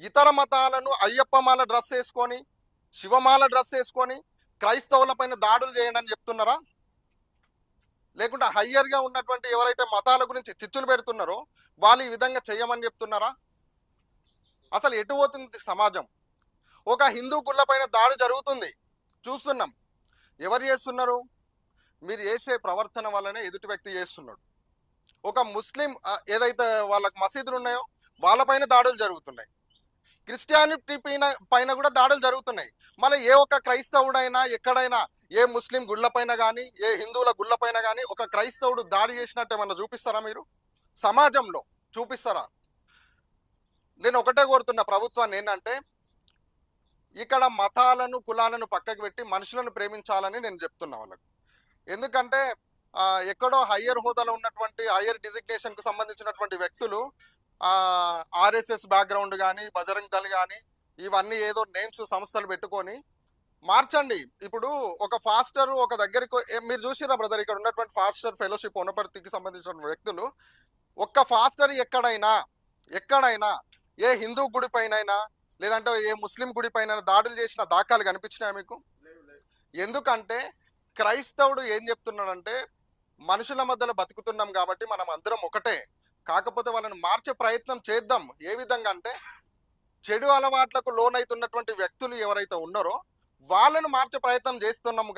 ఇతర మతాలను అయ్యప్ప మాల డ్రెస్ వేసుకొని, శివమాల డ్రెస్ వేసుకొని క్రైస్తవులపైన దాడులు చేయండి అని చెప్తున్నారా? లేకుంటే హయ్యర్గా ఉన్నటువంటి ఎవరైతే మతాల గురించి చిచ్చులు పెడుతున్నారో వాళ్ళు ఈ విధంగా చేయమని చెప్తున్నారా? అసలు ఎటు పోతుంది సమాజం? ఒక హిందూ గుళ్ళపైన దాడి జరుగుతుంది, చూస్తున్నాం. ఎవరు చేస్తున్నారు? మీరు చేసే ప్రవర్తన వల్లనే ఎదుటి వ్యక్తి చేస్తున్నాడు. ఒక ముస్లిం ఏదైతే వాళ్ళకి మసీదులు ఉన్నాయో వాళ్ళపైన దాడులు జరుగుతున్నాయి. క్రిస్టియానిటీ పైన కూడా దాడులు జరుగుతున్నాయి. మళ్ళీ ఏ ఒక్క క్రైస్తవుడైనా ఎక్కడైనా ఏ ముస్లిం గుళ్ళపైన కానీ ఏ హిందువుల గుళ్ళపైన కానీ ఒక క్రైస్తవుడు దాడి చేసినట్టు ఏమన్నా చూపిస్తారా? మీరు సమాజంలో చూపిస్తారా? నేను ఒకటే కోరుతున్న ప్రభుత్వాన్ని ఏంటంటే, ఇక్కడ మతాలను కులాలను పక్కకు పెట్టి మనుషులను ప్రేమించాలని నేను చెప్తున్నా వాళ్ళకు. ఎందుకంటే ఎక్కడో హయ్యర్ హోదాలో ఉన్నటువంటి హయ్యర్ డిజిగ్నేషన్కు సంబంధించినటువంటి వ్యక్తులు ఆర్ఎస్ఎస్ బ్యాక్గ్రౌండ్ కానీ బజరంగ్ దళ్ కానీ ఇవన్నీ ఏదో నేమ్స్ సంస్థలు పెట్టుకొని మార్చండి. ఇప్పుడు ఒక ఫాస్టర్ ఒక దగ్గరికి మీరు చూసిరా బ్రదర్, ఇక్కడ ఉన్నటువంటి ఫాస్టర్ ఫెలోషిప్ వనపర్తికి సంబంధించిన వ్యక్తులు ఒక్క ఫాస్టర్ ఎక్కడైనా ఏ హిందూ గుడి పైన లేదంటే ఏ ముస్లిం గుడి పైన దాడులు చేసిన దాఖలు కనిపించినాయా మీకు? ఎందుకంటే క్రైస్తవుడు ఏం చెప్తున్నాడంటే, మనుషుల మధ్యలో బతుకుతున్నాం కాబట్టి మనం అందరం ఒకటే, కాకపోతే వాళ్ళని మార్చే ప్రయత్నం చేద్దాం. ఏ విధంగా అంటే, చెడు అలవాట్లకు లోనైతున్నటువంటి వ్యక్తులు ఎవరైతే ఉన్నారో వాళ్ళను మార్చే ప్రయత్నం చేస్తున్నాము.